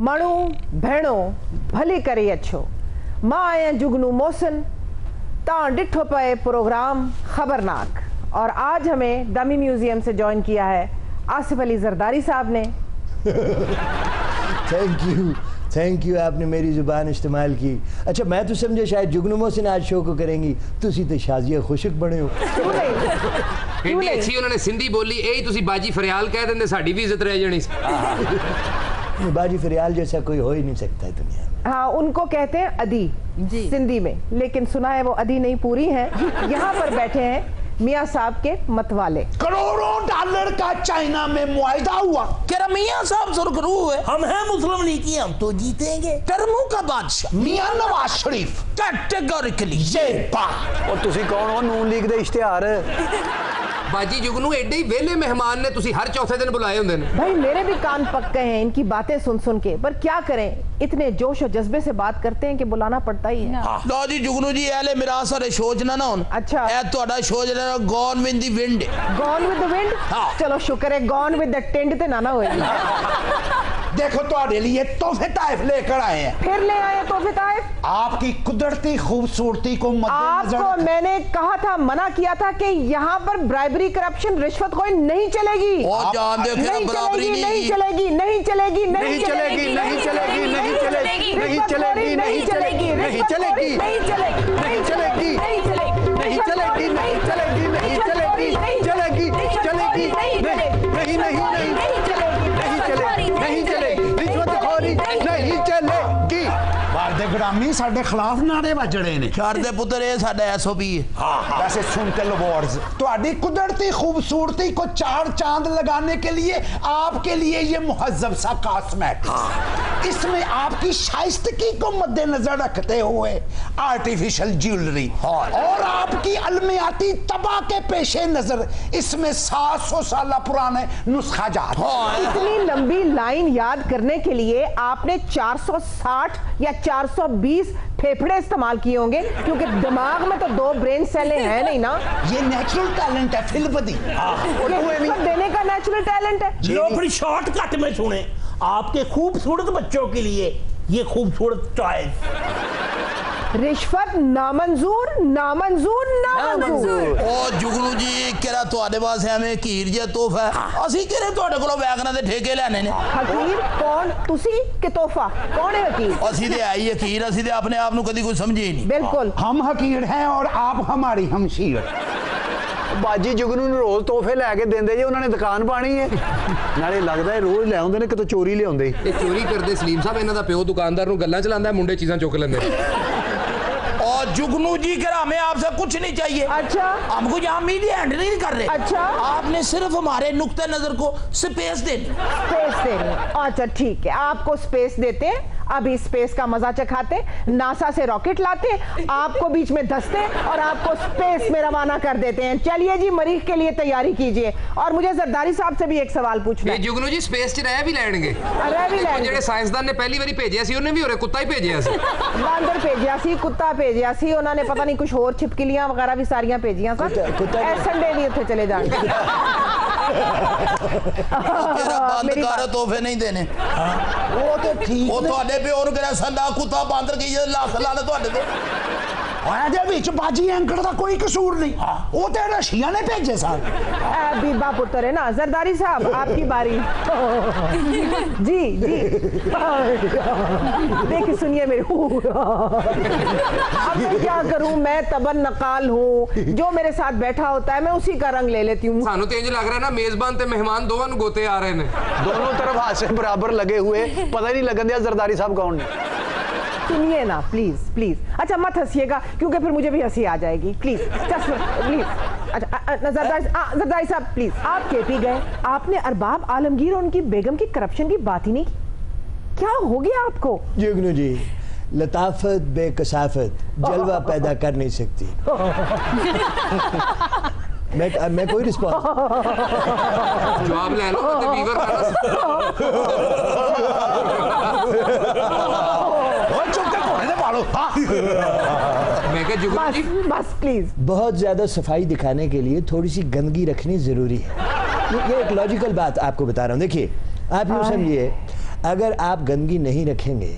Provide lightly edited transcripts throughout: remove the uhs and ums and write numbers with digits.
मणु भेणो भली करे अच्छो मां आया जुगनू मोहसिन ता डिठो पे प्रोग्राम खबरनाक। और आज हमें डमी म्यूजियम से ज्वाइन किया है आसिफ अली जरदारी साहब ने। थैंक यू आपने मेरी जुबान इस्तेमाल की। अच्छा मैं तो समझा शायद जुगनू मोहसिन आज शो को करेंगी, तुसी तो शाजिया खुशक बने हो। ਇੰਨੀ ਅੱਛੀ ਉਹਨਾਂ ਨੇ ਸਿੰਧੀ ਬੋਲੀ, ਇਹੀ ਤੁਸੀਂ ਬਾਜੀ ਫਰਿਆਲ ਕਹਿ ਦਿੰਦੇ ਸਾਡੀ ਵੀ ਇੱਜ਼ਤ ਰਹਿ ਜਾਣੀ ਸੀ। बाजी फरियाल जैसा कोई हो ही नहीं सकता है दुनिया में। हाँ, उनको कहते हैं अदी सिंधी में, लेकिन सुना है वो अदी नहीं पूरी है। यहाँ पर बैठे हैं मियाँ साहब के मतवाले। करोड़ों डॉलर का चाइना में मुआहिदा हुआ। कह मियाँ साहब सुरखरू है, हम हैं मुस्लिम लीग की, हम तो जीतेंगे। टर्मों का बादशाह मियाँ नवाज शरीफ कैटेगोरिकली ये बात। और तुसी कौन हो? नून लीग दे इश्तिहार बाजी जुगनू एडे ही वेले मेहमान ने तुसी हर चौथे दिन बुलाए होंगे ने। भाई मेरे भी कान पक गए हैं इनकी बातें सुन सुन के, पर क्या करें, इतने जोश और जज्बे से बात करते हैं कि बुलाना पड़ता ही है। लो जी जुगनू जी एले मेरा सारे शो च ना हुन। अच्छा ए तोड़ा शो जना gone with the wind. Gone with the wind? चलो शुक्र है गॉन विद द टेंड ते ना होएगी। देखो तुम्हारे लिए तोहफे ताइफ लेकर आए हैं। फिर ले आए तोहफे ताइफ? आपकी कुदरती खूबसूरती को मद्देनजर आपको मैंने कहा था, मना किया था कि यहाँ पर ब्राइबरी, करप्शन, रिश्वत कोई नहीं चलेगी। और जान दे फिर बराबरी नहीं चलेगी, नहीं चलेगी, नहीं चलेगी, नहीं चलेगी, नहीं चलेगी, नहीं चलेगी, नहीं चलेगी, नहीं चलेगी, नहीं चलेगी, नहीं चलेगी, नहीं चलेगी, नहीं चलेगी, नहीं चलेगी, नहीं चलेगी, नहीं चलेगी, चलेगी नहीं, नहीं, नहीं, नहीं चलेगी, नहीं चलेगी, नहीं चलेगी, रिश्वतखोरी नहीं चलेगी। वादे ग्रामी साडे खिलाफ नारे बज रहे ने। छड़ दे पुत्र ये साडा एसओपी है। हाँ, वैसे सुनते लो वर्ड्स, तुम्हारी कुदरती खूबसूरती को चार चांद लगाने के लिए आपके लिए ये मुहज्जब सा कॉस्मेटिक्स, इसमें आपकी शाइस्तगी को मद्देनजर रखते हुए आर्टिफिशियल ज्वेलरी और आपकी अलमियाती तबाह के पेशे नजर इसमें 700 साल पुराने नुस्खा जात। इतनी लंबी लाइन याद करने के लिए आपने 460 या 420 फेफड़े इस्तेमाल किए होंगे, क्योंकि दिमाग में तो 2 ब्रेन सेलें हैं नहीं ना। ये नेचुरल टैलेंट है फिल्पदी, देने का नेचुरल टैलेंट है। लो फिर शॉर्टकट में सुने, आपके खूबसूरत बच्चों के लिए ये खूबसूरत चॉइस। रिश्वत नामंजूर, नामंजूर, नामंजूर। ओ जुगनू जी केरा ਤੁਹਾਡੇ ਪਾਸ ਐਵੇਂ ਖੀਰ ਜੇ ਤੋਹਫਾ ਅਸੀਂ ਕਿਹੜੇ ਤੁਹਾਡੇ ਕੋਲੋਂ ਵੈਗਨਾਂ ਦੇ ਠੇਕੇ ਲੈਣੇ ਨੇ। हकीर कौन? तुसी के तोहफा कौन है हकीर? ਅਸੀਂ ਤੇ ਆਈ ਹकीर, ਅਸੀਂ ਤੇ ਆਪਣੇ ਆਪ ਨੂੰ ਕਦੀ ਕੋਈ ਸਮਝੇ ਹੀ ਨਹੀਂ। बिल्कुल हम हकीर हैं और आप हमारी हमशीर। ਬਾਜੀ ਜੁਗਨੂ ਨੂੰ ਰੋਜ਼ ਤੋਹਫੇ ਲੈ ਕੇ ਦਿੰਦੇ ਜੇ, ਉਹਨਾਂ ਨੇ ਦੁਕਾਨ ਪਾਣੀ ਹੈ। ਨਾਲੇ ਲੱਗਦਾ ਹੈ ਰੋਜ਼ ਲੈ ਆਉਂਦੇ ਨੇ, ਕਿਤੋਂ ਚੋਰੀ ਲਿਆਉਂਦੇ। ਇਹ ਚੋਰੀ ਕਰਦੇ ਸਲੀਮ ਸਾਹਿਬ, ਇਹਨਾਂ ਦਾ ਪਿਓ ਦੁਕਾਨਦਾਰ ਨੂੰ ਗੱਲਾਂ ਚਲਾਉਂਦਾ, ਮੁੰਡੇ ਚੀਜ਼ਾਂ ਚੁੱਕ ਲੈਂਦੇ। और जुगनू जी कर हमें आपसे कुछ नहीं चाहिए। अच्छा, हमको यहाँ मीडिया हैंडल नहीं कर रहे। अच्छा, आपने सिर्फ हमारे नुक्ते नजर को स्पेस देनी। स्पेस देनी, अच्छा ठीक है, आपको स्पेस देते हैं। अभी स्पेस का मजा चखाते, नासा से रॉकेट लाते, आपको बीच में धसते और आपको स्पेस में रवाना कर देते हैं। चलिए जी, मरीख के लिए तैयारी कीजिए। और मुझे जरदारी साहब से भी एक सवाल पूछना है। जुगनू जी स्पेस च रह भी लैणगे? रह भी लैणगे। ਜਿਹੜੇ ਸਾਇੰਸਦਾਨ ਨੇ ਪਹਿਲੀ ਵਾਰੀ ਭੇਜਿਆ ਸੀ, ਉਹਨੇ ਵੀ ਹੋਰੇ ਕੁੱਤਾ ਹੀ ਭੇਜਿਆ ਸੀ। ਬਾਂਦਰ ਭੇਜਿਆ ਸੀ, ਕੁੱਤਾ ਭੇਜਿਆ ਸੀ, ਉਹਨਾਂ ਨੇ ਪਤਾ ਨਹੀਂ ਕੁਝ ਹੋਰ ਛਿਪਕਲੀਆਂ ਵਗੈਰਾ ਵੀ ਸਾਰੀਆਂ ਭੇਜੀਆਂ ਸਨ। ਇਹ ਸੰਡੇ ਵੀ ਉੱਥੇ ਚਲੇ ਜਾਣਗੇ। ਬੰਦ ਕਰ, ਤੋਹਫੇ ਨਹੀਂ ਦੇਣੇ। वो तो ठीक ਉਹ ਤੁਹਾਡੇ ਪਿਓ ਨੂੰ ਕਿਹੜਾ ਸੰਡਾ ਕੁੱਤਾ ਬਾਂਦਰ ਕੀ ਲੱਖ ਲਾ ਲੈ ਤੁਹਾਡੇ ਤੇ। बाजी एंकर का कोई कसूर नहीं, वो तो रशिया ने भेजे सर। बीबा पुत्र है ना। जरदारी साहब आपकी बारी। जी जी देखिए सुनिए मेरे। अब मैं क्या करूं, मैं तबन नकाल हूँ, जो मेरे साथ बैठा होता है मैं उसी का रंग ले लेती हूँ। सानू तो इंज लग रहा है ना मेजबान ते मेहमान दोवां नूं गोते आ रहे हैं, दोनों तरफ हाथ से बराबर लगे हुए, पता ही नहीं लगन दिया जरदारी साहब कौन है। सुनिए ना प्लीज प्लीज। अच्छा मत हंसिएगा, क्योंकि फिर मुझे भी हंसी आ जाएगी। Please please. अच्छा जरदारी साहब प्लीज, आप केपी गए, आपने अरबाब आलमगीर और उनकी बेगम की करप्शन की बात ही नहीं की। क्या हो गया आपको? जुगनू जी, लताफत बेकसाफत जलवा पैदा कर नहीं सकती। मैं कोई रिस्पॉन्स जवाब ले लो तो वीवर बस बस प्लीज। बहुत ज्यादा सफाई दिखाने के लिए थोड़ी सी गंदगी रखनी जरूरी है। ये एक लॉजिकल बात आपको बता रहा हूँ। देखिए आप यूँ समझिए, अगर आप गंदगी नहीं रखेंगे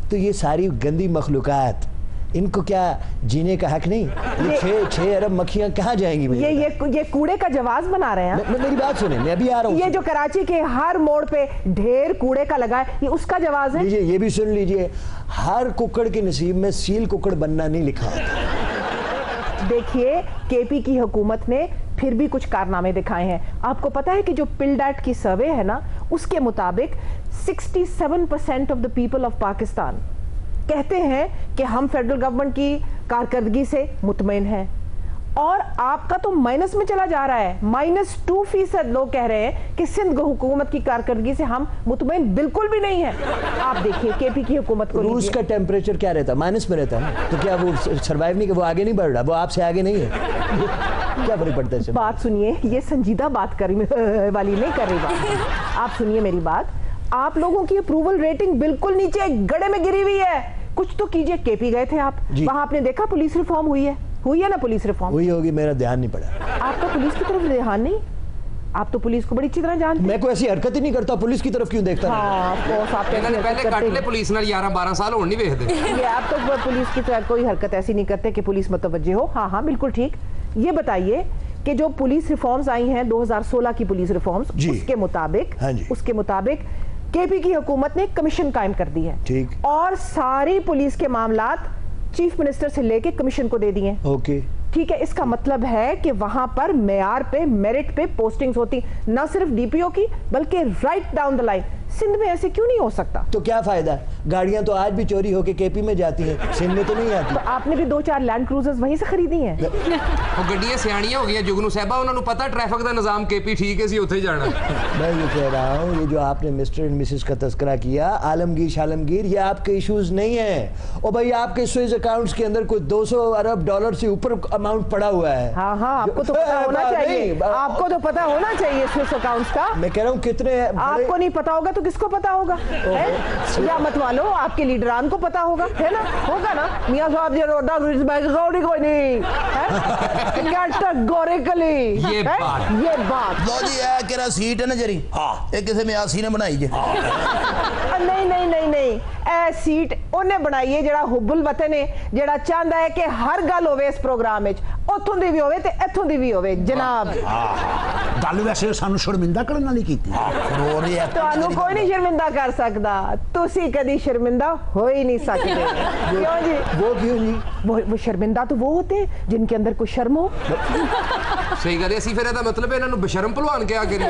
तो ये सारी गंदी मखलूकात, इनको क्या जीने का हक नहीं? ये 6 अरब मक्खियां कहाँ जाएंगी? ये कूड़े का जवाब बना रहे हैं। मेरी बात सुने, मैं अभी आ रहा हूँ। ये जो कराची के हर मोड़ पे ढेर कूड़े का लगा है, ये उसका जवाब है। लीजिए, ये भी सुन लीजिए, हर कुक्कड़ के नसीब में सील कुक्कड़ बनना नहीं लिखा होता। देखिए, केपी की हुकूमत ने फिर भी कुछ कारनामे दिखाए हैं। आपको पता है कि जो पिलडैट की सर्वे है ना, उसके मुताबिक 67% of the people of Pakistan कहते हैं कि हम फेडरल गवर्नमेंट की कारकर्दगी से मुतमईन हैं, और आपका तो माइनस में चला जा रहा है। -2% लोग कह रहे हैं कि सिंध हुकूमत की कारकर्दगी से हम मुतमईन बिल्कुल भी नहीं है। आप देखिए केपी की हुकूमत को। रूस का टेम्परेचर क्या रहता है? माइनस में रहता है, तो क्या वो सर्वाइव नहीं, वो आगे नहीं बढ़ रहा, वो आपसे आगे नहीं है? क्या फर्क पड़ता है? बात सुनिए, ये संजीदा बात कर वाली नहीं कर रही बात। आप सुनिए मेरी बात, आप लोगों की अप्रूवल रेटिंग बिल्कुल नीचे गड़े में गिरी हुई है। कुछ तो कीजिए। केपी गए थे आप, वहां आपने देखा पुलिस रिफॉर्म हुई है ना? पुलिस रिफॉर्म हुई होगी, मेरा ध्यान नहीं पड़ा। आपका पुलिस की तरफ ध्यान नहीं? आप तो पुलिस को बड़ी अच्छी तरह जानते हैं। मैं कोई ऐसी हरकत ही नहीं करता, पुलिस की तरफ क्यों देखता? हाँ, पहले काट ले पुलिस नाल 11-12 साल होने नहीं वेखदे। आप तो पुलिस की तरह कोई हरकत ऐसी नहीं करते कि पुलिस मुतवज्जे हो। हाँ, बिल्कुल ठीक। ये बताइए कि जो पुलिस रिफॉर्म्स आई हैं 2016 की पुलिस रिफॉर्म्स, उसके मुताबिक केपी की हुकूमत ने कमीशन कायम कर दी है। ठीक। और सारी पुलिस के मामलात चीफ मिनिस्टर से लेके कमीशन को दे दिए। ओके, ठीक है। इसका मतलब है कि वहां पर मेयार पे, मेरिट पे पोस्टिंग्स होती, ना सिर्फ डीपीओ की बल्कि right down the line. Sindh में ऐसे क्यों नहीं हो सकता? तो क्या फायदा? गाड़ियां तो आज भी चोरी होके केपी में जाती हैं, सिंध में तो नहीं आती। तो आपने भी 2-4 लैंड क्रूजर्स वहीं से खरीदी हैं। वो गड्डियां सियाणियां हो गई जुगनू साहबा, उन्होंने पता ट्रैफिक का निजाम केपी ठीक है, सी उत्थे जाना। मैं ये कह रहा हूँ, ये जो आपने मिस्टर एंड मिसेस का तस्करा किया, आलमगीर शालमगीर, ये आपके इश्यूज नहीं है। और भाई आपके स्विस अकाउंट्स के अंदर कोई 200 अरब डॉलर से ऊपर अमाउंट पड़ा हुआ है। हाँ, आपको तो पता होना चाहिए। आपको तो पता होना चाहिए स्विस अकाउंट्स का। मैं कह रहा हूँ कितने। आपको नहीं पता होगा तो किसको पता होगा? या मत वालो, आपके लीडरान को पता होगा, है ना? होगा ना? मियां साहब जी रोडा गौरी कोई नहीं ये बात लो जी, है केरा सीट है ना जरी, ये किसी में आसी ने बनाई जे। नहीं, ए सीट उन्हें बनाई है जेड़ा हुब्बुल वतन है, जेड़ा चाहता है कि हर गल होवे इस प्रोग्राम विच, उथों दी भी होवे ते इथों दी भी होवे। जनाब, गल वैसे सानू शर्मिंदा करने वाली कीती। तुहानू कोई नहीं शर्मिंदा कर सकदा, तुसी कदी शर्मिंदा हो ही नहीं सकते। क्यों जी? वो क्यों जी? वो शर्मिंदा तो वो होते हैं जिनके अंदर कोई शर्म हो। सही गल है। ਅਸੀਂ ਫਿਰ ਇਹਦਾ ਮਤਲਬ ਇਹਨਾਂ ਨੂੰ ਬਸ਼ਰਮ ਭਲਵਾਨ ਕਿਹਾ ਕਰੀ।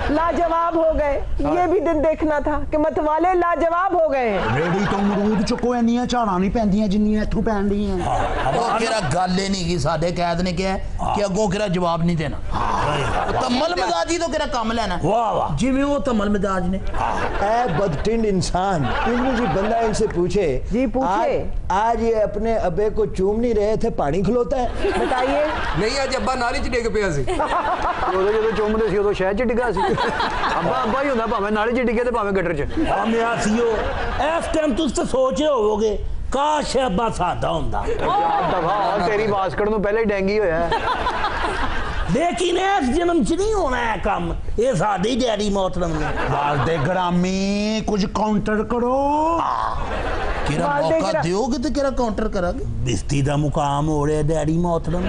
लाजवाब हो गए। ये भी दिन देखना था कि मतवाले लाजवाब हो गए। रेडी तो अमरूद चुको इन्नियां झाड़ां नहीं पैंदियां जिन्नियां इत्थों पैण ਦੀਆਂ। ਉਹ ਕਿਹੜਾ ਗੱਲ ਹੀ ਨਹੀਂ ਕੀ, ਸਾਡੇ ਕੈਦ ਨੇ ਕਿਹਾ ਕਿ ਅੱਗੋਂ ਕਿਹੜਾ ਜਵਾਬ ਨਹੀਂ ਦੇਣਾ। ਤਮਲ ਮਜ਼ਾਜੀ ਤੋਂ ਕਿਹੜਾ ਕੰਮ ਲੈਣਾ। वाह वाह, जिवें वो तमल मिजाज ने। ऐ बदटिंड इंसान, जी बंदा इनसे पूछे, जी पूछे, आज ये अपने अबे को चूम नहीं रहे थे, पानी खिलोता है? बताइए। नहीं, आज अब्बा नाली च डिग पिया सी। ਉਦੋਂ ਜਦੋਂ ਚੁੰਮਦੇ ਸੀ ਉਦੋਂ ਸ਼ਹਿਰ 'ਚ ਡਿੱਗਾ ਸੀ। ਅੱਬਾ ਹੀ ਹੁੰਦਾ, ਭਾਵੇਂ ਨਾਲੇ 'ਚ ਡਿੱਗੇ ਤੇ ਭਾਵੇਂ ਗਟਰ 'ਚ। मियासियो, इस टाइम तुम तो सोच रहे होवोगे काश अब्बा सादा हुंदा। दफा तेरी वास्कड़ ਨੂੰ ਪਹਿਲਾਂ ਹੀ ਡੈਂਗੀ ਹੋਇਆ। लेकिन इस जन्म च नहीं होना है काम, ये साडी डैडी मोहतरम ने। वालदे ग्रामी कुछ काउंटर करो। ਕਿਹੜਾ ਮੌਕਾ ਦਿਓਗੇ ਤੇ ਕਿਹੜਾ ਕਾਊਂਟਰ ਕਰਾਂਗੇ। बिस्ती दा मुकाम हो रहा है डैडी मोहतरम।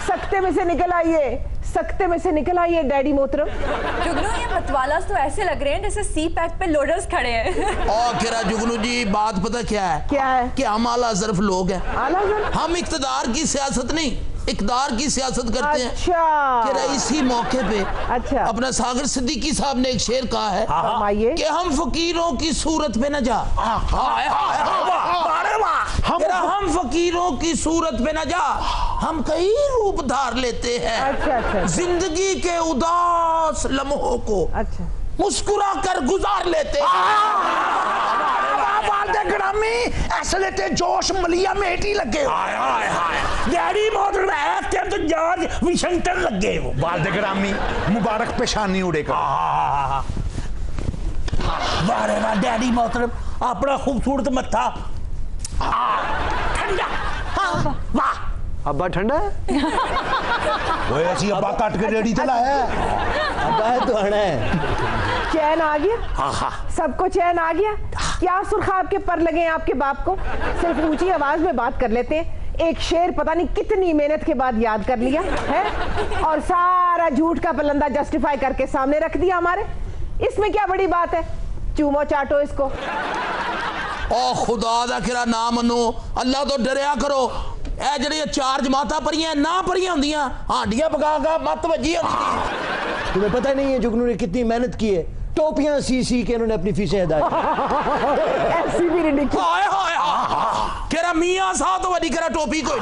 सख्ते में से निकल आइए, सख्ते में से निकल आइए डैडी मोहतरम। जुगनू, ये मतवालास तो ऐसे लग रहे हैं जैसे सी पैक पे लोडर्स खड़े हैं। और किरा जुगनू जी, बात पता क्या है? क्या है? कि हम आला ज़र्फ लोग हैं। आला ज़र्फ? हम इक़्तिदार की सियासत नहीं, इक़्तिदार की सियासत करते हैं। अच्छा। कि इसी मौके पे अच्छा, अपना सागर सिद्दीकी साहब ने एक शेर कहा है फरमाइए कि हम फकीरों की सूरत पे न जा। हम फकीरों की सूरत पे न जा, हम कई रूप धार लेते हैं। अच्छा। जिंदगी के उदास लम्हों को अच्छा मुस्कुरा कर गुजार लेते ग्रामी असले ते जोश मलिया मेट ही लगे। डैडी मोहतरम इस टाइम तो जॉर्ज वाशिंगटन लगे वो। वालदे ग्रामी मुबारक पेशानी उड़ेगा। वाह रे वाह डैडी मोहतरम, अपना खूबसूरत मत्था ठंडा। वाह अब्बा ठंडा है। ओए ऐसी अब्बा काट के रेडी चला है। अब्बा है तो आना है। चैन आ गया, सबको चैन आ गया। क्या सुर्खाब के पर लगे हैं आपके बाप को? सिर्फ ऊंची आवाज में बात कर लेते हैं, एक शेर पता नहीं कितनी मेहनत के बाद याद कर लिया है और सारा झूठ का पलंदा जस्टिफाई करके सामने रख दिया हमारे। इसमें क्या बड़ी बात है, चूमो चाटो इसको। ओ खुदा दा किरा ना मनो, अल्लाह तो डरिया करो। ए जड़ियां चार जमाता पढ़ियां ना पढ़ियां होंदियां, हांडियां पका का मत वजी होंदी। तुम्हें पता नहीं है जुगनू ने कितनी मेहनत की है, टोपियां सी के इन्होंने अपनी फीसें अदा की। ऐसी भी रिडिकुलस। हाय हाय केरा मियां साहब तो वडी केरा टोपी कोई।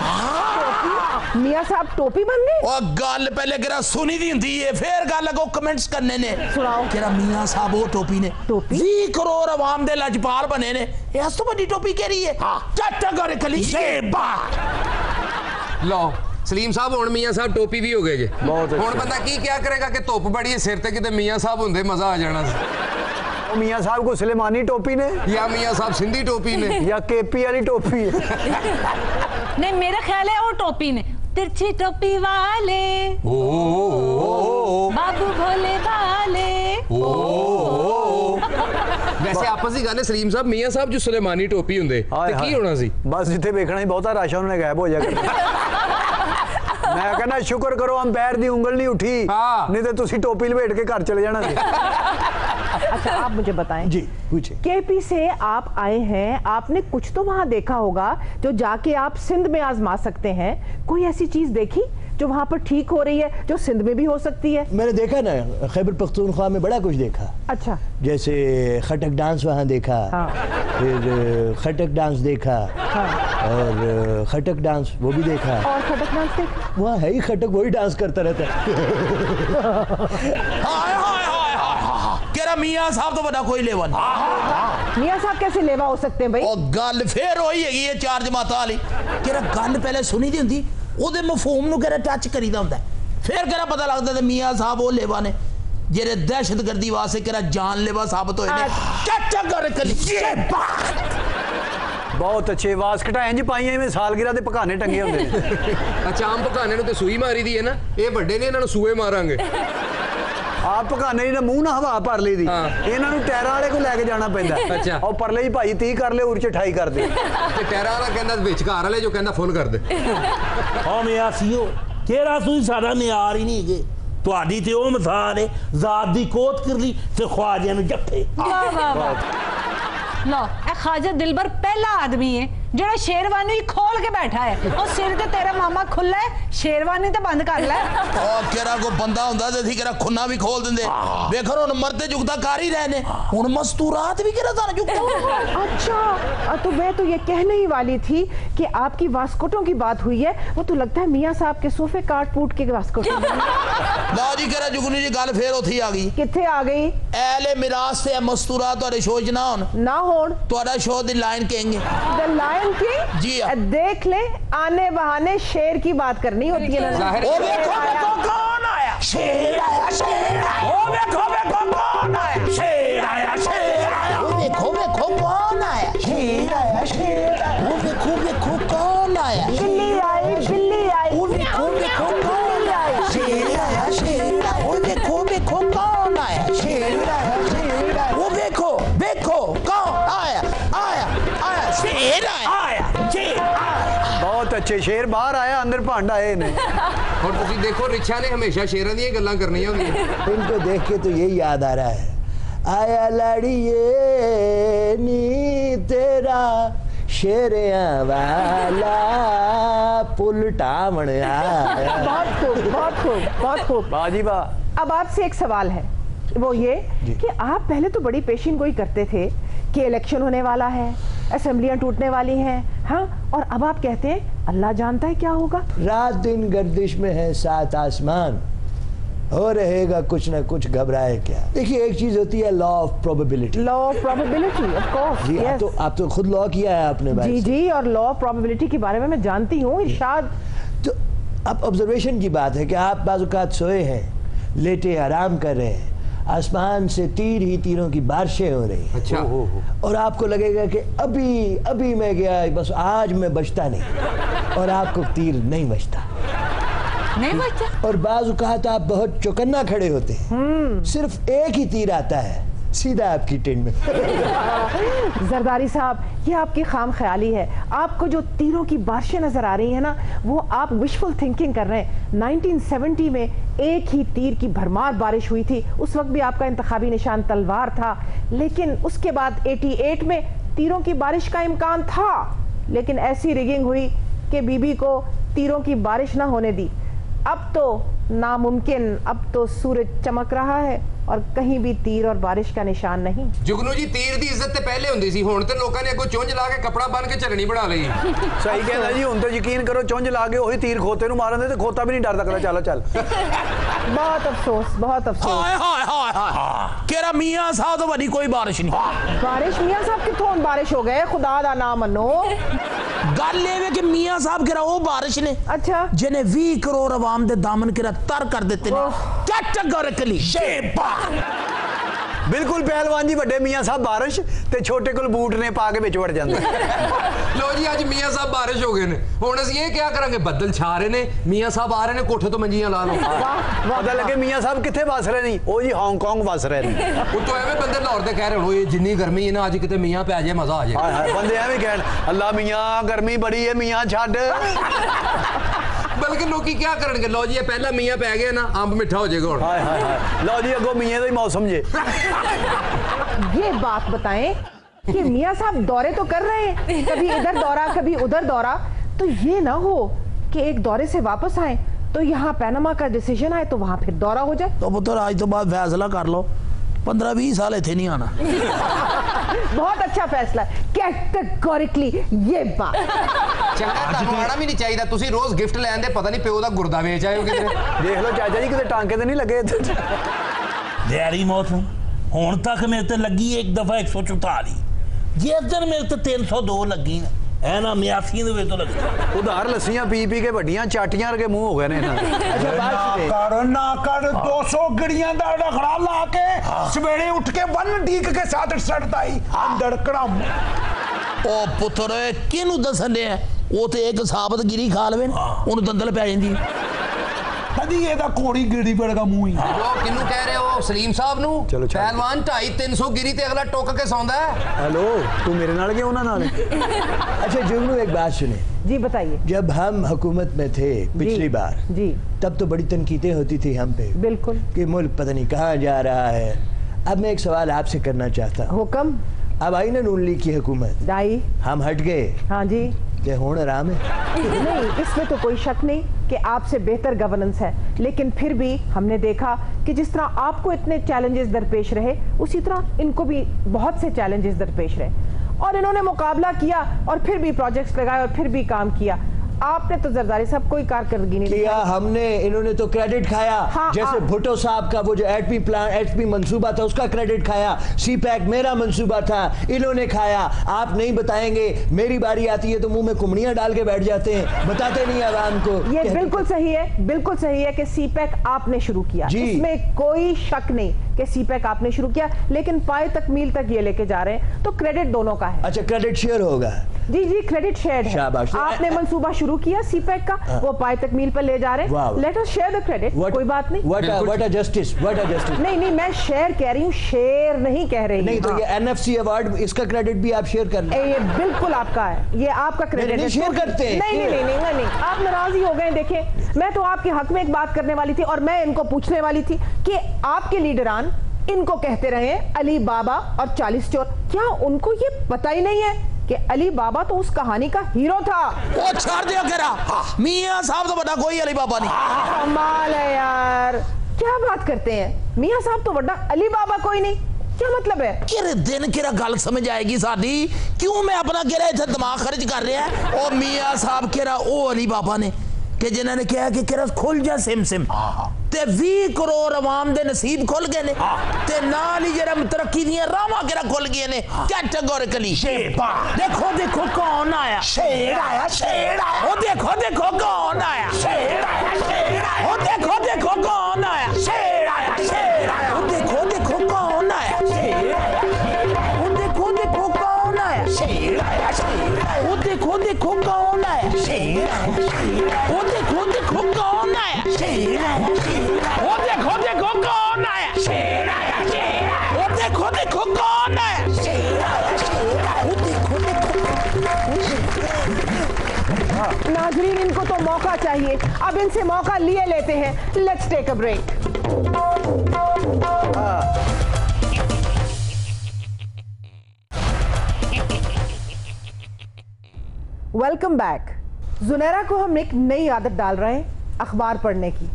मियां साहब टोपी बन गए? और गल पहले केरा सुनी दी हुंदी है, फिर गल लगो कमेंट्स करने ने। सुनाओ। केरा मियां साहब वो टोपी ने, टोपी 20 करोड़ आवाम दे लजपाल बने ने, इस तो बड़ी टोपी केरी है। चट कर कली शेबा। लो सलीम साहब हुण मियां साहब टोपी भी हो गए जे। हुण बंदा की क्या करेगा कि धुप बड़ी है सिर ते, किते मियां साहब हुंदे मजा आ जाना सी। मियां साहब को सुलेमानी टोपी ने या मियां साहब सिंधी टोपी ने या केपी वाली टोपी है। नहीं मेरा ख्याल है वो टोपी ने, तिरछी टोपी वाले बाबू भोले वाले। वैसे आपस ही गाने सलीम साहब मियां साहब जो सुलेमानी टोपी हुंदे ते की होना सी? बस जिथे देखना ही बहुता रश उन्होंने गायब हो जाएगा। मैं कहना शुक्र करो हम पैर दी उंगल नहीं उठी, नहीं तो तुसी टोपी लपेट के घर चले जाना। अच्छा आप मुझे बताएं जी पूछे। केपी से आप आए हैं, आपने कुछ तो वहां देखा होगा जो जाके आप सिंध में आजमा सकते हैं। कोई ऐसी चीज देखी जो वहां पर ठीक हो रही है, जो सिंध में भी हो सकती है? मैंने देखा ना, खैबर पख्तूनख्वा में बड़ा कुछ देखा। अच्छा जैसे खटक डांस वहाँ देखा। हाँ। फिर खटक डांस देखा। हाँ। और खटक डांस वो भी देखा। और खटक डांस देखा? वहाँ है ही खटक, वही डांस करता रहता है। हाय हाय हाय हाय केरा मियां साहब तो बड़ा कोई लेवन। मियां साहब कैसे लेवा हो सकते हैं भाई? और गल फिर होई हैगी है चार जमाता वाली। केरा गल पहले सुनी दी हुंदी, ओदे मफहूम नु केरा टच करीदा हुंदा, फिर केरा पता लगदा ते मियां साहब वो लेवा ने जेरे दहशतगर्दी वास्ते केरा जानलेवा साबित होए ने। चाचा कर कली शेबा। बहुत अच्छे वास कटाएं जी पाइयां में सालगिरह दे पकाने टंगे होंदे ने। अच्छा आम पकाने नु ते सूई मारी दी है ना, ये बड़े ने इन्हां नु सूए मारांगे। आप पकाने ही ना मुंह ना हवा भर ली दी, इन्हां नु टायरां वाले को लेके जाना पैंदा। अच्छा। और परले ही भाई 30 कर ले, उर च 28 कर दे। ते टायरा वाला कहंदा विच घर वाले जो कहंदा फुल कर दे। हाँ मैं सीओ केरा सुई सारा नियार ही नहीं है। ਤੁਹਾਡੀ ਤੇ ਉਹ ਮਿਸਾਲ ਹੈ ਜ਼ਾਤ ਦੀ ਕੋਤ ਕਰਦੀ ਤੇ ख्वाजे ਨੂੰ ਜੱਫੇ। वाह वाह वाह। लो ए ख्वाजा दिलबर पहला आदमी है जेड़ा शेरवानी खोल के बैठा है और सिर ते तेरा मामा खुला है, शेरवानी तो बंद कर ले। और केरा को बंदा हुंदा ते सी केरा खुन्ना भी खोल दिंदे। देखो हुन मरते जुगता कर ही रहे ने, हुन मस्तूरात भी केरा तान जुगता। अच्छा तो मैं तो ये कहने ही वाली थी कि आपकी वास्कोटों की बात हुई है, वो तो लगता है मियां साहब के सोफे काट फूट के वास्कोटों। ला जी केरा जुगनी जी गल फिर उठी आ गई। किथे आ गई? एले मिरास ते मस्तूरात तुहाडे शो च ना होन, ना होन तुहाडा शो दी लाइन कहेंगे। द लाइन की जी हाँ। देख ले आने बहाने शेर की बात करनी होती है ना। ओ देखो देखो कौन आया, शेर आया शेर आया। ओ देखो देखो कौन आया, शेर आया शेर आया। ओ देखो देखो कौन आया, शेर आया शेर आया। ओ देखो देखो कौन आया, बिल्ली आई बिल्ली आई। ओ देखो देखो कौन आया, शेर आया शेर आया। ओ देखो देखो कौन आया, शेर आया शेर आया। ओ देखो देखो कौन आया आया आया, शेर आया शेर आया। बहुत अच्छे, शेर बाहर आया अंदर भांड आए ने। और तुसी देखो रिचा ने हमेशा शेरां दी गल्लां करनियां होंदियां। इनको देख के तो यही याद आ रहा है, आया लाड़िए नी तेरा शेरिया वाला पुल टावण आया। बहुत खूब बहुत खूब बहुत खूब। बाजी वाह। अब आपसे एक सवाल है, वो ये कि आप पहले तो बड़ी पेशिन गोई करते थे कि इलेक्शन होने वाला है, असेंबलियां टूटने वाली हैं, हाँ, और अब आप कहते हैं अल्लाह जानता है क्या होगा। रात दिन गर्दिश में है सात आसमान, हो रहेगा कुछ ना कुछ, घबराए क्या। देखिए एक चीज होती है law of probability. Law of probability of course. जी yes. आप तो खुद लॉ किया है आपने भाई। जी जी, और लॉ ऑफ प्रोबेबिलिटी के बारे में मैं जानती हूँ इरशाद। तो अब ऑब्जर्वेशन की बात है कि आप बाज़-औक़ात सोए हैं, लेटे आराम कर रहे हैं, आसमान से तीर ही तीरों की बारिशें हो रही हैं। अच्छा। और आपको लगेगा कि अभी मैं गया, बस आज मैं बचता नहीं, और आपको तीर नहीं बचता। नहीं बचता। और बाज़ औक़ात आप बहुत चौकन्ना खड़े होते हैं, सिर्फ एक ही तीर आता है सीधा आपकी टिन में। जरदारी साहब, ये आपकी खाम ख्याली है। आपको जो तीरों की बारिशें नजर आ रही है ना, वो आप विशफुल थिंकिंग कर रहे हैं। 1970 में एक ही तीर की भरमार बारिश हुई थी, उस वक्त भी आपका इंतखाबी निशान तलवार था। लेकिन उसके बाद 88 में तीरों की बारिश का इम्कान था, लेकिन ऐसी रिगिंग हुई कि बीबी को तीरों की बारिश ना होने दी। अब तो नामुमकिन, अब तो सूरज चमक रहा है और कहीं भी तीर और बारिश का निशान नहीं। जुगनू जी, तीर दी इज्जत ते पहले हुंदी सी, हुण ते लोकां ने अगों चुंझ ला के कपड़ा बन के झरनी बना लई। सही कहंदा जी, हुण तो यकीन करो चुंझ ला के ओही तीर खोते नूं मारन दे ते खोता भी नहीं डर सकदा। चलो चल। बहुत अफसोस, बहुत अफसोस। हाय हाय हाय हाय, केरा मियां साहब तो बड़ी कोई बारिश नहीं। बारिश मियां साहब कित्थों बारिश हो गए, खुदा दा नाम मनो। गल ये कि मियां साहब केरा वो बारिश ने, अच्छा, जिन्हें 20 करोड़ अवाम दे दामन केरा तर कर देते ने। कैटेगोरिकली बिल्कुल पहलवान जी, बड़े मियां साहब बारिश ते छोटे कुल बूट ने पा के विच वड़ जांदे। लो जी, अज मियां साहब बारिश हो गए ने, हुण असीं ये क्या करांगे? बदल छा रहे ने, मियां साहब आ रहे ने, कोठे तो मंजियां ला लो। पता लगे मियां साहब कित्थे वस रहे नहीं, ओ जी हांगकांग वस रहे ने। उत्तों एवें बंदे लाहौर दे कह रहे हो, ये जिन्नी गर्मी है ना, अज किते मियां पै जाए मजा आ जाए। हाय हाय, बंदे एवें कहण, अल्लाह मियां गर्मी बड़ी है, मियां छड्ड। बल्कि लोग क्या करेंगे? लो जी, ये पहला मियां पै गया ना, अंब मिठा हो जाएगा हुण। हाय हाय हाय, लो जी अगो मियां दा ही मौसम जे। ये बात बताएं कि मियां साहब दौरे तो कर रहे हैं, कभी इधर दौरा कभी उधर दौरा, तो ये ना हो कि एक दौरे से वापस आए तो यहाँ पैनामा का डिसीजन आए तो वहां फिर दौरा हो जाए। तो पुत्र आज तो बाद फैसला कर लो, 15-20 साल इत्थे नहीं आना। बहुत अच्छा फैसला, कैटेगोरिकली ये बात। चंगा तानू आना भी नहीं चाहिए, तुसी रोज गिफ्ट लैन दे, पता नहीं प्यो दा गुर्दा वेच आए हो किधरे। देख लो चाचा जी, किते टांके ते नहीं लगे। दिहाड़ी मौत हुण तक मेरे ते लगी एक दफा 144, जिस दिन मेरे ते 302 लगी ना, है ना 82 दे तो लगी। उधार लस्सियां पी पी के बड़ियां चाटियां के मुंह हो गए ने इन्हां। अच्छा बात ना कर 200 गिड़ियां दा रखड़ा ला के सवेरे उठ के वन डीक के साथ सड़ताई अंदर कड़म। ओ पुत्र किनू दसन दे, वो ते एक साबत गिरी खा लवे, उन्हें दंदल पै जांदी। कदी एदा कोड़ी गिड़ी बड़गा मुंह ही। वो किन्नू कह रहे हो? सलीम साहब नू। पहलवान 250-300 गिरी ते अगला टोक के सौंदा है। हेलो, तू मेरे नाल गया उन्हां नाल? अच्छा जुगनू, एक बात सुने जी, बताइए। जब हम हुकूमत में थे पिछली बार जी, तब तो बड़ी तनकीदें होती थी हम पे, बिल्कुल, कि मुल्क पता नहीं कहाँ जा रहा है। अब मैं एक सवाल आपसे करना चाहता हूँ। हुक्म। अब आई ना नून लीग की हुकूमत, आई, हम हट गए, हाँ जी, कि हुण आराम है? नहीं, इसमें तो कोई शक नहीं कि आपसे बेहतर गवर्नेंस है, लेकिन फिर भी हमने देखा कि जिस तरह आपको इतने चैलेंजेस दरपेश रहे, उसी तरह इनको भी बहुत से चैलेंजेस दरपेश रहे, और इन्होंने मुकाबला किया और फिर भी प्रोजेक्ट्स लगाए और फिर भी काम किया। आपने तो जरदारी साहब कोई कारकर्दगी नहीं किया, हमने, इन्होंने तो क्रेडिट खाया। हाँ, जैसे भुट्टो साहब का वो जो एटमी प्लान, एटमी मंसूबा था, उसका क्रेडिट खाया। सी पैक मेरा मंसूबा था, इन्होंने खाया। आप नहीं बताएंगे, मेरी बारी आती है तो मुंह में कुमड़ियां डाल के बैठ जाते हैं, बताते नहीं आवाम को। ये बिल्कुल सही है, बिल्कुल सही है कि सी पैक आपने शुरू किया, इसमें कोई शक नहीं कि सी पैक आपने शुरू किया, लेकिन पाए तकमील तक ये लेके जा रहे हैं, तो क्रेडिट दोनों का है। अच्छा, क्रेडिट शेयर होगा? जी जी, क्रेडिट शेयर है। शाबाश। आपने मंसूबा शुरू किया सी पैक का, वो पाए तकमील पर ले जा रहे हैं। Let us share the credit, कोई बात नहीं। What a justice, what a justice. नहीं नहीं, मैं शेयर कह रही हूँ, शेयर नहीं कह रही। नहीं तो ये एनएफसी अवार्ड, इसका क्रेडिट भी आप शेयर कर लें। ये बिल्कुल आपका है, ये आपका क्रेडिट है। शेयर करते हैं। नहीं नहीं नहीं नहीं, आप नाराज ही हो गए। देखें, मैं तो आपके हक में एक बात करने वाली थी और मैं इनको पूछने वाली थी कि आपके लीडरान इनको कहते रहे अली बाबा और 40 चोर, क्या उनको ये पता ही नहीं है कि अली बाबा तो उस कहानी का हीरो था? वो छोड़ दिया करा, मियां साहब तो बड़ा कोई अली बाबा नहीं। कमाल है यार, क्या बात करते हैं, मियां साहब तो बड़ा अली बाबा कोई नहीं, क्या मतलब है? किरे दिन किरा गल समझ आएगी साडी, क्यों मैं अपना किरा इधर दिमाग खर्च कर रहा है? ओ मियां साहब किरा ओ अली बाबा ने कि जिन्होंने कहा कि किरा खुल जा सिम सिम, ते 20 करोड़ अवाम दे नसीब खुल गए ने, ते नाल ही जरा तरक्की दियां रावां किरा खुल गई ने। कैटेगोरिकली देखो देखो कौन आया, शेर आया, शेर आया। ओ देखो देखो कौन आया, शेर आया, शेर आया। ओ देखो देखो कौन आया, शेर आया, शेर आया। ओ देखो देखो कौन आया, शेर आया। ओ देखो देखो कौन आया, शेर आया, शेर आया। ओ देखो देखो कौन आया, शेर आया, शेर आया। ओ देखो देखो कौन आया, शेर आया शेर आया ओ देखो देखो कौन आया शेर आया शेर आया ओ देखो देखो कौन आया शेर आया शेर आया ओ देखो देखो नाज़रीन, इनको तो मौका चाहिए, अब इनसे मौका लिए लेते हैं। Let's take a break. Welcome back. Junaira को हम एक नई आदत डाल रहे हैं, अखबार पढ़ने की।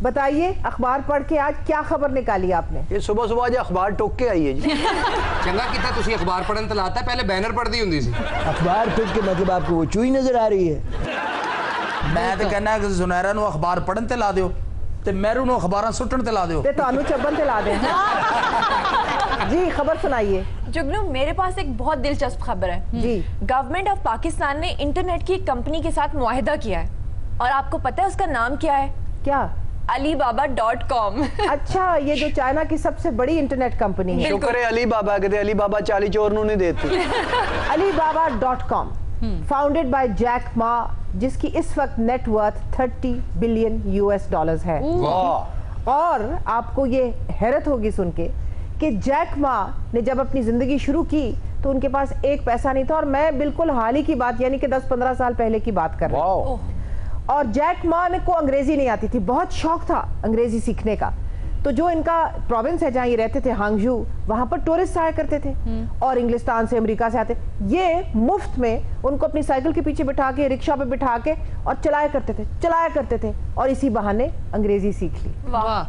बताइए, अखबार पढ़ के आज क्या खबर निकाली आपने? ये सुबह सुबह आज अखबार टोक के आई है जी। चंगा किता तुसी अखबार पढ़न तो लाता, पहले बैनर पढ़दी हुंदी सी। अखबार टोक के मतलब आपको वो चूही नजर आ रही है? मैं तो कहना कि जुनैरा नु अखबार पढ़न ते ला दियो ते मैरू नु अखबारां सुट्टन ते ला दियो ते तानू चब्बन ते ला दें। जी, खबर सुनाइए। जुगनू, मेरे पास एक बहुत दिलचस्प खबर है जी। गवर्नमेंट ऑफ पाकिस्तान ने इंटरनेट की एक कंपनी के साथ मुआहिदा किया है, और आपको पता है उसका नाम क्या है? क्या? Alibaba.com। अच्छा, ये जो चाइना की सबसे बड़ी इंटरनेट कंपनी है। शुक्र है अली बाबा के, अली बाबा चाली चोर नहीं देती। Alibaba.com founded by Jack Ma, जिसकी इस वक्त नेटवर्थ 30 बिलियन US है। और आपको ये हैरत होगी सुन के कि जैक मा ने जब अपनी जिंदगी शुरू की तो उनके पास एक पैसा नहीं था, और मैं बिल्कुल हाल ही की बात यानी कि 10-15 साल पहले की बात कर रही हूँ। और जैक मा को अंग्रेजी नहीं आती थी, बहुत शौक था अंग्रेजी सीखने का। तो जो इनका प्रोविंस है जहाँ ये रहते थे, हांगजू, वहां पर टूरिस्ट आया करते थे और इंग्लिस्तान से, अमेरिका से आते। ये मुफ्त में उनको अपनी साइकिल के पीछे बिठा के, रिक्शा पे बिठा के और चलाया करते थे और इसी बहाने अंग्रेजी सीख ली।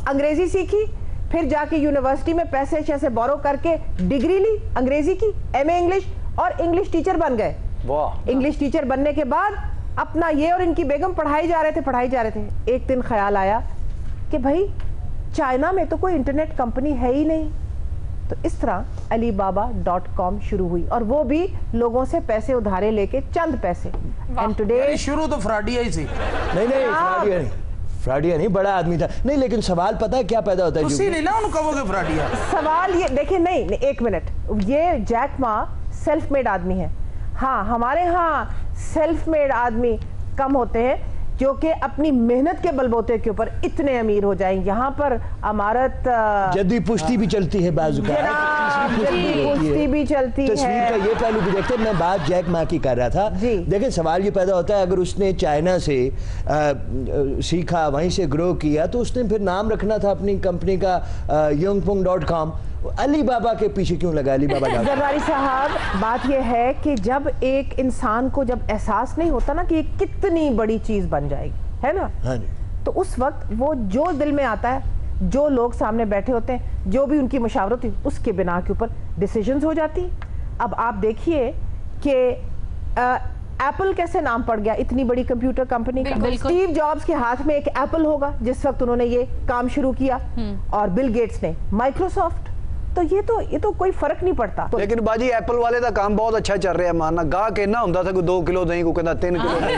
अंग्रेजी सीखी, फिर जाके यूनिवर्सिटी में पैसे शैसे बोरो करके डिग्री ली अंग्रेजी की, MA इंग्लिश, और इंग्लिश टीचर बन गए। इंग्लिश टीचर बनने के बाद अपना ये और इनकी बेगम पढ़ाई जा रहे थे। एक दिन ख्याल आया कि भाई चाइना में तो कोई इंटरनेट कंपनी है ही नहीं। तो इस तरह Alibaba.com शुरू हुई, और वो भी लोगों से पैसे उधारे लेके, चंद पैसे। एंड टुडे शुरू तो फ्रॉडिया ही थी। नहीं, फ्रॉडिया नहीं, बड़ा आदमी था। नहीं, लेकिन सवाल पता है क्या पैदा होता है? उसी नहीं ना उनको कहोगे फ्रॉडिया। सवाल ये देखिए, नहीं, एक मिनट, ये जैक मा सेल्फ मेड आदमी है। हाँ, हमारे यहाँ सेल्फ मेड आदमी कम होते हैं जो कि अपनी मेहनत के बलबूते के ऊपर इतने अमीर हो जाएं। यहाँ पर अमारत जद्दी पुश्ती भी चलती है, बाजू का पुश्ती भी चलती है। तस्वीर का ये पहलू भी देखते हैं। मैं बात जैक मा की कर रहा था। देखिए, सवाल ये पैदा होता है, अगर उसने चाइना से सीखा, वहीं से ग्रो किया, तो उसने फिर नाम रखना था अपनी कंपनी का yongpung.com। अलीबाबा के पीछे क्यों लगा अलीबाबा? जरदारी साहब, बात यह है कि जब एक इंसान को जब एहसास नहीं होता ना कि ये कितनी बड़ी चीज बन जाएगी, है ना? हाँ जी। तो उस वक्त वो जो दिल में आता है, जो लोग सामने बैठे होते हैं, जो भी उनकी मशावरत होती, उसके बिना के ऊपर डिसीजंस हो जाती। अब आप देखिए कि एप्पल कैसे नाम पड़ गया, इतनी बड़ी कंप्यूटर कंपनी का। स्टीव जॉब्स के हाथ में एक एप्पल होगा जिस वक्त उन्होंने ये काम शुरू किया, और बिल गेट्स ने माइक्रोसॉफ्ट। तो ये तो कोई फर्क नहीं पड़ता। लेकिन बाजी एप्पल वाले का काम बहुत अच्छा चल रहा है। मानना गाह कहना होंदा था कोई 2 किलो दही को कहना 3 किलो दही।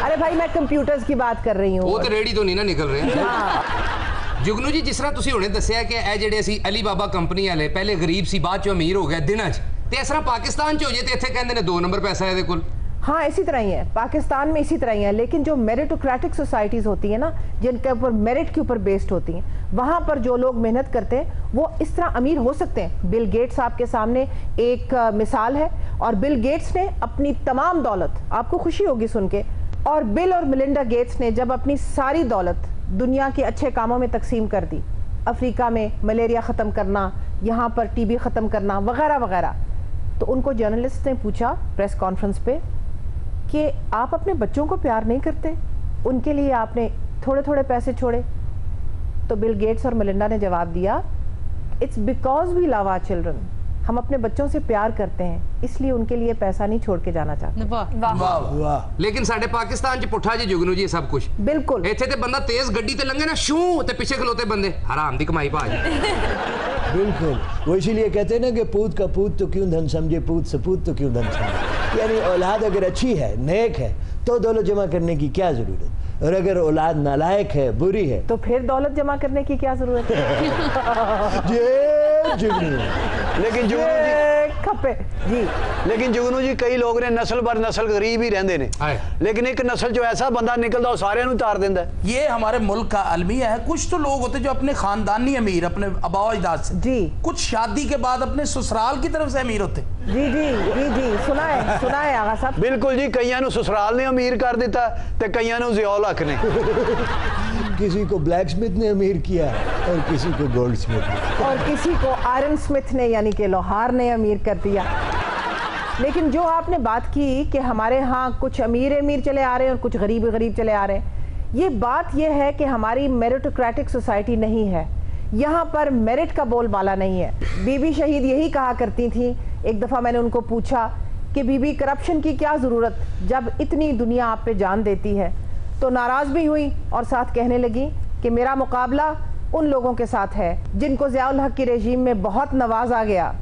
अरे भाई, मैं कंप्यूटर्स की बात कर रही हूँ। वो तो रेडी तो नहीं ना निकल रहे हैं। जुगनू जी, जिस तरह तुसी हुणे दस्सिया कि ए ਜਿਹੜੇ ਅਸੀਂ अलीबाबा कंपनी वाले पहले गरीब सी, बाद चों अमीर हो गए दिनां 'ਚ, ਤੇ ਇਸ ਤਰ੍ਹਾਂ ਪਾਕਿस्तान 'ਚ ਹੋ ਜੇ ਤੇ ਇੱਥੇ ਕਹਿੰਦੇ ਨੇ 2 नंबर पैसा ਇਹਦੇ ਕੋਲ। हाँ, इसी तरह ही है, पाकिस्तान में इसी तरह ही है। लेकिन जो मेरिटोक्रेटिक सोसाइटीज होती है ना, जिनके ऊपर मेरिट के ऊपर बेस्ड होती हैं, वहां पर जो लोग मेहनत करते हैं वो इस तरह अमीर हो सकते हैं। बिल गेट्स आपके सामने एक मिसाल है, और बिल गेट्स ने अपनी तमाम दौलत, आपको खुशी होगी सुन के, और बिल और मिलिंडा गेट्स ने जब अपनी सारी दौलत दुनिया के अच्छे कामों में तकसीम कर दी, अफ्रीका में मलेरिया ख़त्म करना, यहाँ पर TB ख़त्म करना, वगैरह वगैरह, तो उनको जर्नलिस्ट ने पूछा प्रेस कॉन्फ्रेंस पे कि आप अपने बच्चों को प्यार नहीं करते, उनके लिए आपने थोड़े थोड़े पैसे छोड़े? तो बिल गेट्स और मेलिंडा ने जवाब दिया, it's because we love our children. हम अपने बच्चों से प्यार करते हैं, इसलिए उनके लिए पैसा नहीं छोड़ के जाना चाहते। वाह। लेकिन साडे पाकिस्तान च पुठा जी जुगनू जी सब कुछ। बिल्कुल। इत्थे ते बंदा तेज गड्डी ते लंघे ना, शू ते पीछे खलोते बंदे हराम दी कमाई भाज। बिल्कुल, वो इसीलिए कहते हैं ना कि पूत का पूत तो क्यों धन समझे, पूत सपूत तो क्यों धन समझे। यानी औलाद अगर अच्छी है, नेक है, तो दौलत जमा करने की क्या जरूरत, और अगर औलाद नालायक है, बुरी है, तो फिर दौलत जमा करने की क्या जरूरत है? लेकिन जुगनू जी खपे जी। लेकिन जुगनू जी कई लोग ने नस्ल बर नस्ल गरीब ही रहंदे ने, लेकिन एक नस्ल जो ऐसा बंदा निकलदा वो सारे नु तार देंदा है। ये हमारे मुल्क का अलमिया है। कुछ तो लोग होते जो अपने खानदानी अमीर, अपने आबा अजदाद से जी, कुछ शादी के बाद अपने ससुराल की तरफ से अमीर होते। जी जी जी जी, सुना है आगा साहब। बिल्कुल जी, कईयां नु ससुराल ने अमीर कर दिता ते कईयां नु ज़ियाउल हक ने। किसी को ब्लैक स्मिथ ने अमीर किया और किसी को गोल्ड स्मिथ ने, और किसी को आयरन स्मिथ ने यानी कि लोहार ने अमीर कर दिया। लेकिन जो आपने बात की कि हमारे यहाँ कुछ अमीर चले आ रहे हैं और कुछ गरीब चले आ रहे हैं, ये बात ये है कि हमारी मेरिटोक्रेटिक सोसाइटी नहीं है। यहाँ पर मेरिट का बोलबाला नहीं है। बीबी शहीद यही कहा करती थी। एक दफ़ा मैंने उनको पूछा कि बीबी करप्शन की क्या ज़रूरत जब इतनी दुनिया आप पे जान देती है, तो नाराज़ भी हुई और साथ कहने लगी कि मेरा मुकाबला उन लोगों के साथ है जिनको ज़ियाउल हक की रेजीम में बहुत नवाजा गया,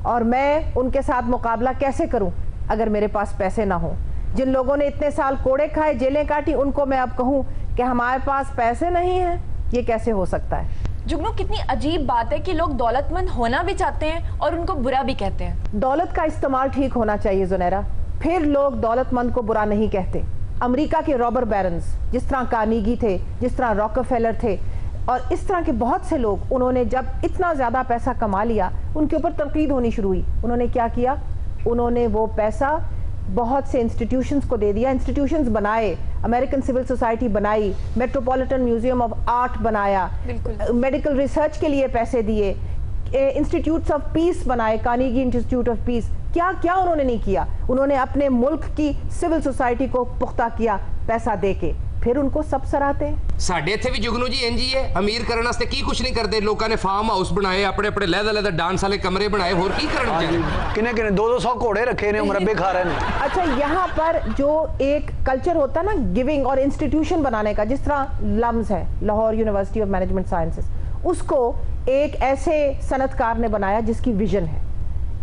और मैं उनके साथ मुकाबला कैसे करूं अगर मेरे पास पैसे ना हो। जिन लोगों ने इतने साल कोड़े खाए, जेलें काटी, उनको मैं अब कहूं कि हमारे पास पैसे नहीं हैं, ये कैसे हो सकता है। जुगनू, कितनी अजीब बात है कि लोग दौलतमंद होना भी चाहते हैं और उनको बुरा भी कहते हैं। दौलत का इस्तेमाल ठीक होना चाहिए ज़ुनैरा, फिर लोग दौलतमंद को बुरा नहीं कहते। अमेरिका के रॉबर बैरन्स जिस तरह कार्नेगी थे, जिस तरह रॉकफेलर थे, और इस तरह के बहुत से लोग, उन्होंने जब इतना ज़्यादा पैसा कमा लिया उनके ऊपर तनकीद होनी शुरू हुई। उन्होंने क्या किया, उन्होंने वो पैसा बहुत से इंस्टीट्यूशंस को दे दिया। इंस्टीट्यूशंस बनाए, अमेरिकन सिविल सोसाइटी बनाई, मेट्रोपॉलिटन म्यूजियम ऑफ आर्ट बनाया, मेडिकल रिसर्च के लिए पैसे दिए, इंस्टीट्यूट्स ऑफ पीस बनाए, कार्नेगी इंस्टीट्यूट ऑफ पीस। क्या क्या उन्होंने नहीं किया। उन्होंने अपने मुल्क की सिविल सोसाइटी को पुख्ता किया पैसा दे के, फिर उनको सब सराहते हैं। साडे इत्थे भी जुगनू जी इंज ही है, अमीर करने वास्ते की कुछ नहीं करते। लोगों ने फार्म हाउस बनाए, अपने अपने लहदा डांस वाले कमरे बनाए, होर की करना चाहिए। किने 200 घोड़े रखे ने, मुरब्बे खा रहे हैं। अच्छा, यहाँ पर जो एक कल्चर होता है ना गिविंग और इंस्टीट्यूशन बनाने का, जिस तरह लम्स है, Lahore university of management sciences, उसको एक ऐसे सनतकार ने बनाया जिसकी विजन है।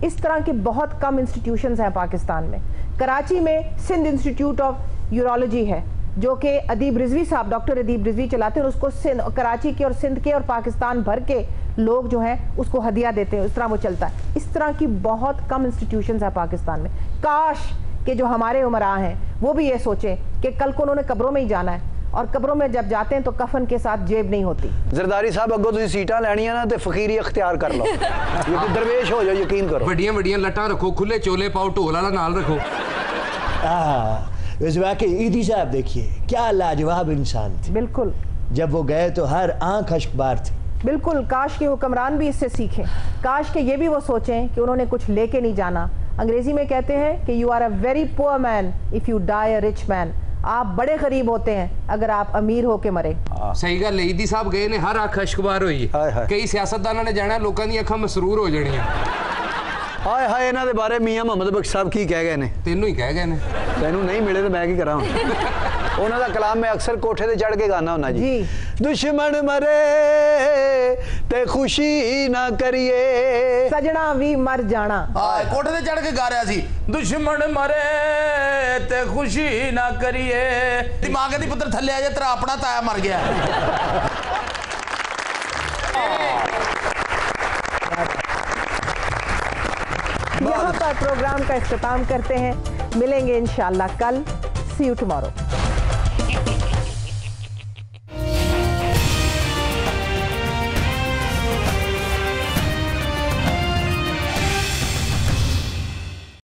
इस तरह के बहुत कम इंस्टीट्यूशंस हैं पाकिस्तान में। कराची में सिंध इंस्टीट्यूट ऑफ यूरोलॉजी है जो कि अदीब रिजवी साहब, डॉक्टर अदीब रिजवी चलाते हैं, और उसको सिंध, कराची के और सिंध के और पाकिस्तान भर के लोग जो हैं उसको हदिया देते हैं। इस तरह वो चलता है। इस तरह की बहुत कम इंस्टीट्यूशंस हैं पाकिस्तान में। काश कि जो हमारे उमरा हैं वो भी ये सोचें कि कल को उन्होंने कब्रों में ही जाना है, और कब्रों में जब जाते हैं तो कफन के साथ जेब नहीं होती। जरदारी साहब, अगो तुसीं सीटां लैणियां ना ते फकीरी अख्तियार कर लो, ये तो दरवेश हो जाओ, यकीन करो। वड्डियां वड्डियां लट्टां रखो, खुले चोले पाओ, ढोल वाला नाल रखो। वैसे वाकई ईदी साहब देखिए क्या लाजवाब इंसान थे। बिल्कुल, जब वो गए तो हर आंख अश्कबार थी। बिल्कुल, काश के हुक्मरान भी इससे सीखें। काश के ये भी वो सोचें कि उन्होंने कुछ लेके नहीं जाना। अंग्रेजी में कहते हैं कि you are a very poor man if you die a rich man. आप बड़े गरीब होते हैं अगर आप अमीर होके मरे। सही गल, ईदी साहब गए ने, हर अख अश्कबार हुई। कई सियासतदानां ने जाना, लोगों दी अखां मसरूर हो जाणियां। हाय हाय, इन्हां दे बारे मियां मोहम्मद बख्श साहब की कह गए ने? तेनू ही कह गए ने। तेनू नहीं मिले तो मैं की करा। उन्हां दा कलाम मैं अक्सर कोठे ते चढ़ के गाना हुंदा जी। दुश्मन मरे ते खुशी ना करिए, सजना भी मर जाना। कोठे ते चढ़ के गा रहा सी, दुश्मन मरे ते खुशी ना करिए। दिमाग दी पुत्र थल्ले आ जा, तेरा अपना ताया मर गया। यहाँ पर प्रोग्राम का इख्तिताम करते हैं। मिलेंगे इंशाअल्लाह कल। सी यू टुमारो।